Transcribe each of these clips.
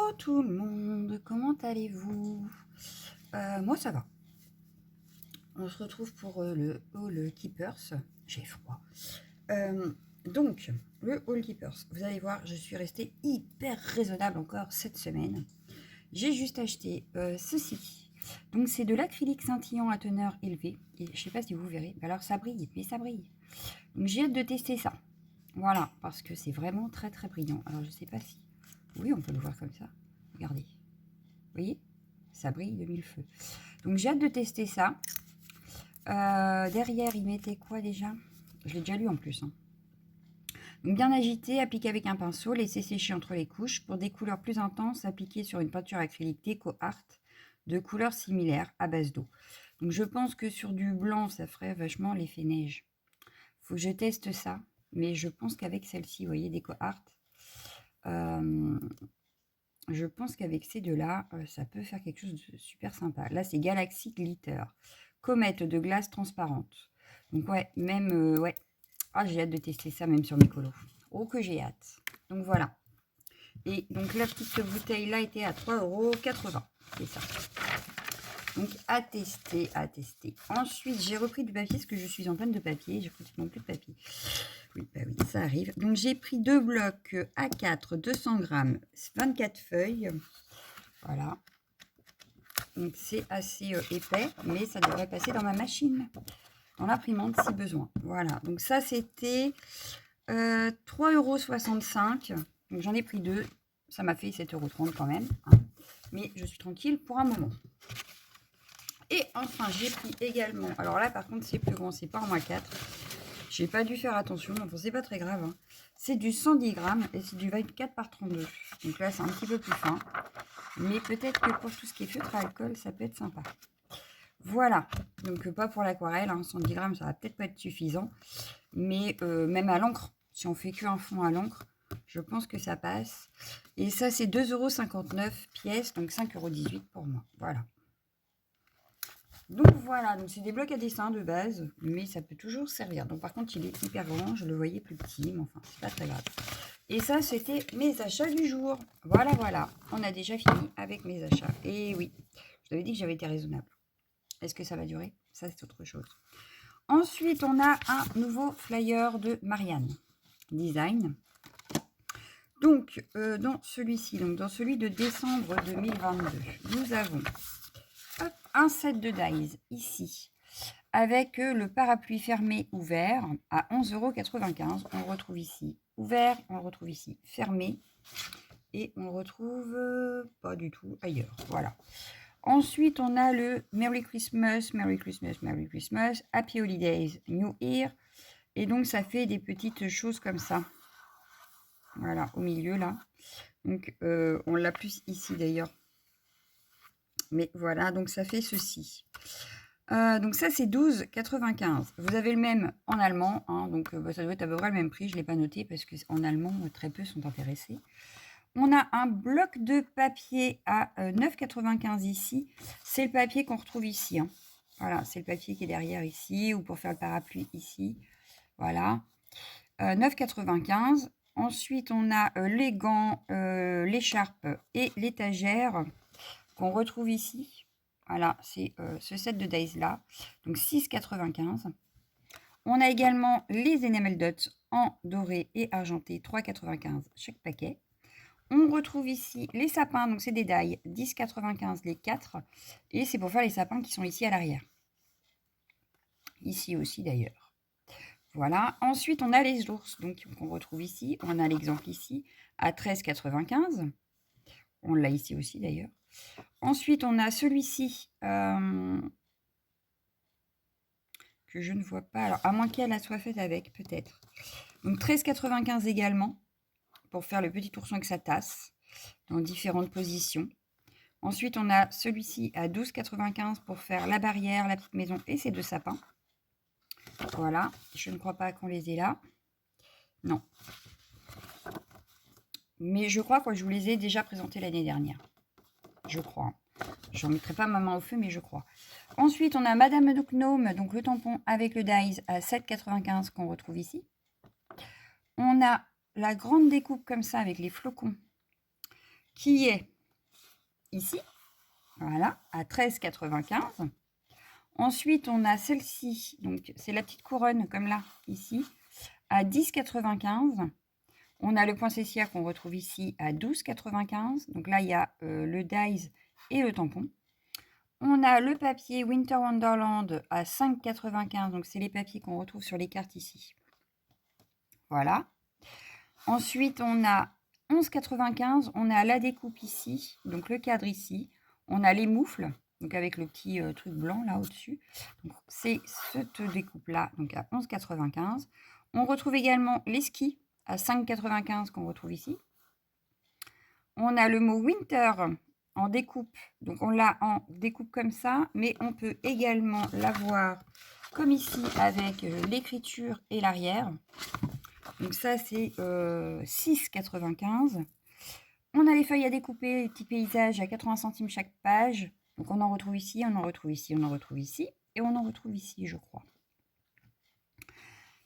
Hello tout le monde, comment allez-vous? Moi ça va. On se retrouve pour le Haul Keepers. J'ai froid. Donc, le Haul Keepers, vous allez voir, je suis restée hyper raisonnable encore cette semaine. J'ai juste acheté ceci. Donc c'est de l'acrylique scintillant à teneur élevée. Et je sais pas si vous verrez, alors ça brille, mais ça brille. Donc j'ai hâte de tester ça. Voilà, parce que c'est vraiment très très brillant. Alors je sais pas si... Oui, on peut le voir comme ça. Regardez. Vous voyez? Ça brille de mille feux. Donc j'ai hâte de tester ça. Derrière, il mettait quoi déjà? Je l'ai déjà lu en plus. Hein. Donc bien agité, appliqué avec un pinceau, laissé sécher entre les couches. Pour des couleurs plus intenses, appliqué sur une peinture acrylique Déco Art de couleurs similaires à base d'eau. Donc je pense que sur du blanc, ça ferait vachement l'effet neige. Faut que je teste ça. Mais je pense qu'avec celle-ci, vous voyez, Déco Art, je pense qu'avec ces deux-là, ça peut faire quelque chose de super sympa. Là, c'est Galaxy Glitter. Comète de glace transparente. Donc ouais, même, ouais. Ah, j'ai hâte de tester ça même sur mes colos. Oh, que j'ai hâte. Donc voilà. Et donc la petite bouteille-là était à 3,80 €. C'est ça. Donc à tester, à tester. Ensuite, j'ai repris du papier parce que je suis en panne de papier. J'ai pratiquement plus de papier. Oui, bah oui, ça arrive. Donc j'ai pris 2 blocs A4, 200 grammes, 24 feuilles. Voilà. Donc c'est assez épais, mais ça devrait passer dans ma machine, dans l'imprimante si besoin. Voilà. Donc ça c'était 3,65 €. Donc j'en ai pris 2. Ça m'a fait 7,30 € quand même. Hein. Mais je suis tranquille pour un moment. Et enfin, j'ai pris également... Alors là, par contre, c'est plus grand. C'est pas en A4. J'ai pas dû faire attention. Enfin, c'est pas très grave. Hein. C'est du 110 grammes et c'est du 24 par 32. Donc là, c'est un petit peu plus fin. Mais peut-être que pour tout ce qui est feutre à alcool, ça peut être sympa. Voilà. Donc pas pour l'aquarelle. Hein. 110 grammes, ça va peut-être pas être suffisant. Mais même à l'encre, si on fait qu'un fond à l'encre, je pense que ça passe. Et ça, c'est 2,59 € pièce, donc 5,18 € pour moi. Voilà. Donc voilà, donc c'est des blocs à dessin de base, mais ça peut toujours servir. Donc par contre, il est hyper grand, je le voyais plus petit, mais enfin, c'est pas très grave. Et ça, c'était mes achats du jour. Voilà, voilà, on a déjà fini avec mes achats. Et oui, je vous avais dit que j'avais été raisonnable. Est-ce que ça va durer? Ça, c'est autre chose. Ensuite, on a un nouveau flyer de Marianne Design. Donc, dans celui-ci, donc dans celui de décembre 2022, nous avons un set de dies ici, avec le parapluie fermé ouvert à 11,95 €. On le retrouve ici ouvert, on le retrouve ici fermé, et on le retrouve pas du tout ailleurs. Voilà. Ensuite, on a le Merry Christmas, Merry Christmas, Merry Christmas, Happy Holidays, New Year. Et donc, ça fait des petites choses comme ça. Voilà, au milieu, là. Donc, on l'a plus ici, d'ailleurs. Mais voilà, donc ça fait ceci. Donc ça, c'est 12,95 €. Vous avez le même en allemand. Hein, donc, ça doit être à peu près le même prix. Je ne l'ai pas noté parce qu'en allemand, très peu sont intéressés. On a un bloc de papier à 9,95 € ici. C'est le papier qu'on retrouve ici. Hein. Voilà, c'est le papier qui est derrière ici, ou pour faire le parapluie ici. Voilà. 9,95 €. Ensuite, on a les gants, l'écharpe et l'étagère qu'on retrouve ici. Voilà, c'est ce set de dies là. Donc 6,95 €. On a également les enamel dots en doré et argenté, 3,95 € chaque paquet. On retrouve ici les sapins, donc c'est des dies, 10,95 € les 4. Et c'est pour faire les sapins qui sont ici à l'arrière. Ici aussi d'ailleurs. Voilà. Ensuite, on a les ours, donc qu'on retrouve ici. On a l'exemple ici à 13,95 €. On l'a ici aussi d'ailleurs. Ensuite, on a celui-ci que je ne vois pas. Alors, à moins qu'elle la soit faite avec, peut-être. Donc 13,95 € également pour faire le petit ourson avec sa tasse dans différentes positions. Ensuite, on a celui-ci à 12,95 € pour faire la barrière, la petite maison et ces deux sapins. Voilà, je ne crois pas qu'on les ait là. Non. Mais je crois que je vous les ai déjà présentés l'année dernière. Je crois. Je ne mettrai pas ma main au feu, mais je crois. Ensuite, on a Madame Gnome, donc le tampon avec le dies à 7,95 € qu'on retrouve ici. On a la grande découpe comme ça avec les flocons qui est ici. Voilà, à 13,95. Ensuite, on a celle-ci, donc c'est la petite couronne, comme là, ici, à 10,95. On a le poinsettia qu'on retrouve ici à 12,95. Donc là, il y a le dies et le tampon. On a le papier Winter Wonderland à 5,95. Donc c'est les papiers qu'on retrouve sur les cartes ici. Voilà. Ensuite, on a 11,95. On a la découpe ici, donc le cadre ici. On a les moufles, donc avec le petit truc blanc là au-dessus. C'est cette découpe-là, donc à 11,95. On retrouve également les skis à 5,95 qu'on retrouve ici. On a le mot winter en découpe. Donc on l'a en découpe comme ça, mais on peut également l'avoir comme ici avec l'écriture et l'arrière. Donc ça c'est 6,95. On a les feuilles à découper, les petits paysages à 80 centimes chaque page. Donc on en retrouve ici, on en retrouve ici, on en retrouve ici. Et on en retrouve ici, je crois.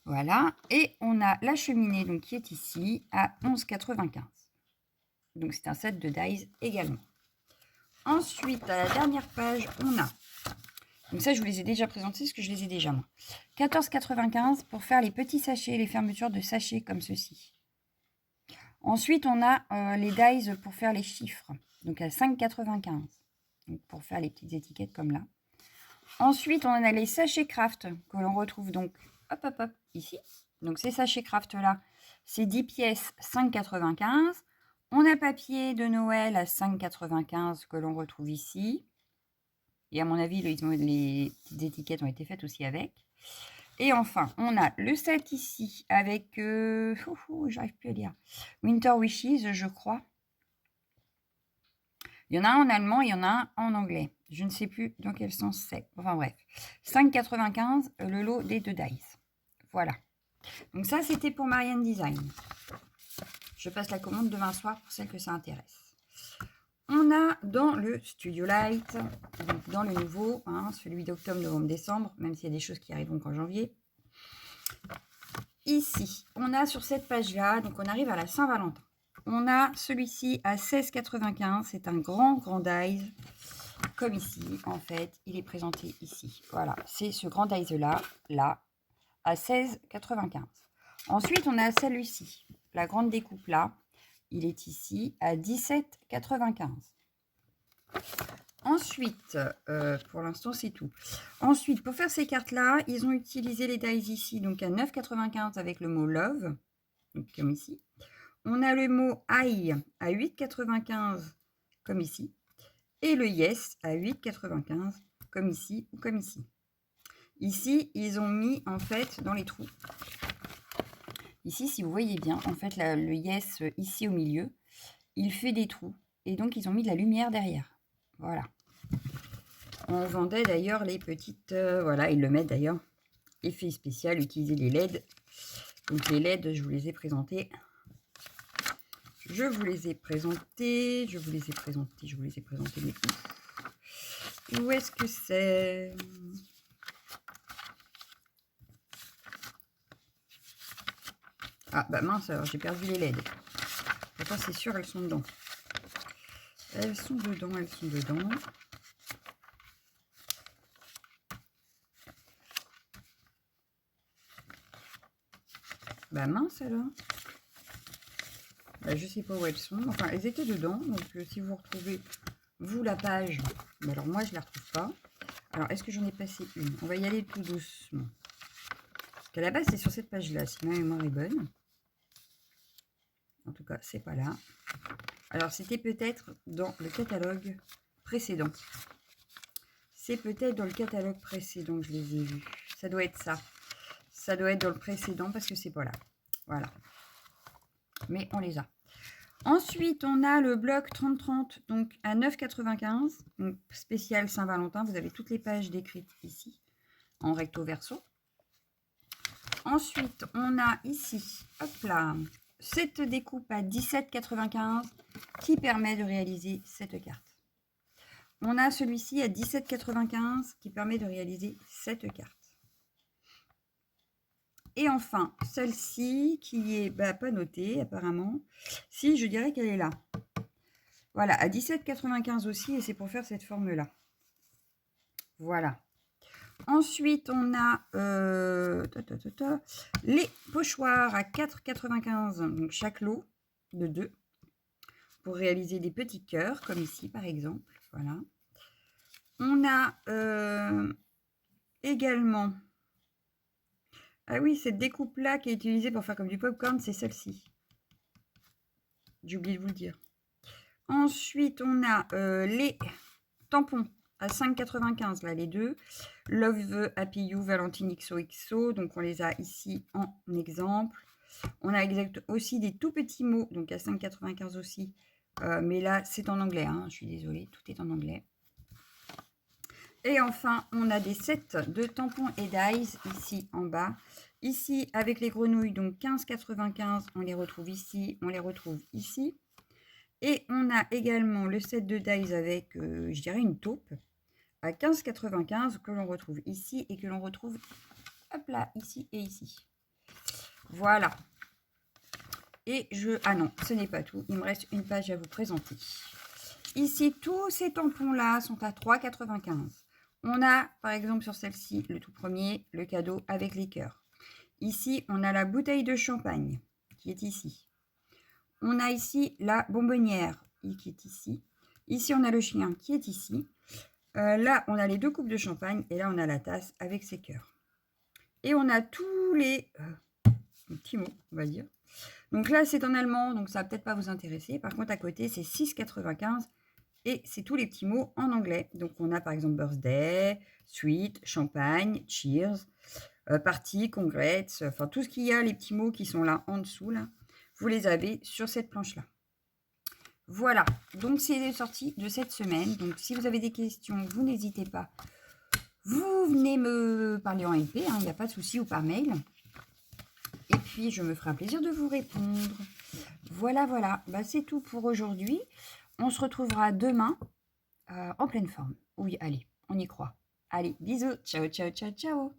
Voilà. Et on a la cheminée donc, qui est ici à 11,95. Donc c'est un set de dies également. Ensuite, à la dernière page, on a... Donc ça, je vous les ai déjà présentés parce que je les ai déjà moi. 14,95 pour faire les petits sachets, les fermetures de sachets comme ceci. Ensuite, on a les dies pour faire les chiffres. Donc à 5,95. Donc pour faire les petites étiquettes comme là. Ensuite, on a les sachets craft que l'on retrouve donc hop, hop, hop, ici. Donc ces sachets craft là, c'est 10 pièces, 5,95. On a le papier de Noël à 5,95 que l'on retrouve ici. Et à mon avis, les petites étiquettes ont été faites aussi avec. Et enfin, on a le set ici avec, j'arrive plus à lire, Winter Wishes, je crois. Il y en a un en allemand, il y en a un en anglais. Je ne sais plus dans quel sens c'est. Enfin bref, 5,95 le lot des 2 dies. Voilà. Donc ça, c'était pour Marianne Design. Je passe la commande demain soir pour celles que ça intéresse. On a dans le Studio Light, donc dans le nouveau, celui d'octobre, novembre, décembre, même s'il y a des choses qui arriveront qu'en janvier. Ici, on a sur cette page-là, donc on arrive à la Saint-Valentin. On a celui-ci à 16,95. C'est un grand dies, comme ici, en fait. Il est présenté ici. Voilà, c'est ce grand dies-là, là, à 16,95. Ensuite, on a celui-ci, la grande découpe là. Il est ici à 17,95. Ensuite, pour l'instant, c'est tout. Ensuite, pour faire ces cartes-là, ils ont utilisé les dies ici, donc à 9,95 avec le mot love, donc comme ici. On a le mot I à 8,95 comme ici. Et le yes à 8,95 comme ici ou comme ici. Ici, ils ont mis en fait dans les trous. Ici, si vous voyez bien, en fait, le yes ici au milieu, il fait des trous. Et donc, ils ont mis de la lumière derrière. Voilà. On vendait d'ailleurs les petites... voilà, ils le mettent d'ailleurs. Effet spécial, utiliser les LED. Donc, les LED, je vous les ai présentés. Je vous les ai présentés. Mais où est-ce que c'est? Ah, bah mince, alors j'ai perdu les LED. Pourtant, c'est sûr, elles sont dedans. Elles sont dedans. Bah mince, alors. Bah, je sais pas où elles sont. Enfin, elles étaient dedans. Donc, si vous retrouvez, vous, la page. Bah, alors, moi, je la retrouve pas. Alors, est-ce que j'en ai passé une? On va y aller tout doucement. Parce qu'à la base, c'est sur cette page-là, si ma mémoire est bonne. En tout cas, c'est pas là. Alors, c'était peut-être dans le catalogue précédent. C'est peut-être dans le catalogue précédent que je les ai vus. Ça doit être ça. Ça doit être dans le précédent parce que c'est pas là. Voilà. Mais on les a. Ensuite, on a le bloc 30-30, donc à 9,95. Donc spécial Saint-Valentin. Vous avez toutes les pages décrites ici, en recto verso. Ensuite, on a ici, hop là, cette découpe à 17,95 qui permet de réaliser cette carte. On a celui-ci à 17,95 qui permet de réaliser cette carte. Et enfin, celle-ci qui est pas notée apparemment. Si, je dirais qu'elle est là. Voilà, à 17,95 aussi, et c'est pour faire cette forme-là. Voilà. Ensuite, on a les pochoirs à 4,95, donc chaque lot de 2, pour réaliser des petits cœurs, comme ici par exemple. Voilà. On a également... Ah oui, cette découpe-là qui est utilisée pour faire comme du popcorn, c'est celle-ci. J'ai oublié de vous le dire. Ensuite, on a les tampons à 5,95, là, les deux. Love Happy You, Valentine XOXO. Donc, on les a ici en exemple. On a aussi des tout petits mots, donc à 5,95 aussi. Mais là, c'est en anglais. Hein, je suis désolée, tout est en anglais. Et enfin, on a des sets de tampons et d'eyes ici en bas. Ici, avec les grenouilles, donc 15,95, on les retrouve ici, on les retrouve ici. Et on a également le set de dies avec, je dirais, une taupe à 15,95 que l'on retrouve ici et que l'on retrouve, hop là, ici et ici. Voilà. Et ah non, ce n'est pas tout. Il me reste une page à vous présenter. Ici, tous ces tampons-là sont à 3,95. On a, par exemple, sur celle-ci, le tout premier, le cadeau avec les cœurs. Ici, on a la bouteille de champagne qui est ici. On a ici la bonbonnière qui est ici. Ici, on a le chien qui est ici. Là, on a les 2 coupes de champagne. Et là, on a la tasse avec ses cœurs. Et on a tous les petits mots, on va dire. Donc là, c'est en allemand, donc ça va peut-être pas vous intéresser. Par contre, à côté, c'est 6,95. Et c'est tous les petits mots en anglais. Donc, on a par exemple birthday, sweet, champagne, cheers, party, congrats. Enfin, tout ce qu'il y a, les petits mots qui sont là en dessous, là, vous les avez sur cette planche-là. Voilà, donc c'est les sorties de cette semaine. Donc, si vous avez des questions, vous n'hésitez pas. Vous venez me parler en MP, il n'y a pas de souci, ou par mail. Et puis, je me ferai un plaisir de vous répondre. Voilà, voilà. Bah, c'est tout pour aujourd'hui. On se retrouvera demain en pleine forme. Oui, allez, on y croit. Allez, bisous. Ciao, ciao, ciao, ciao.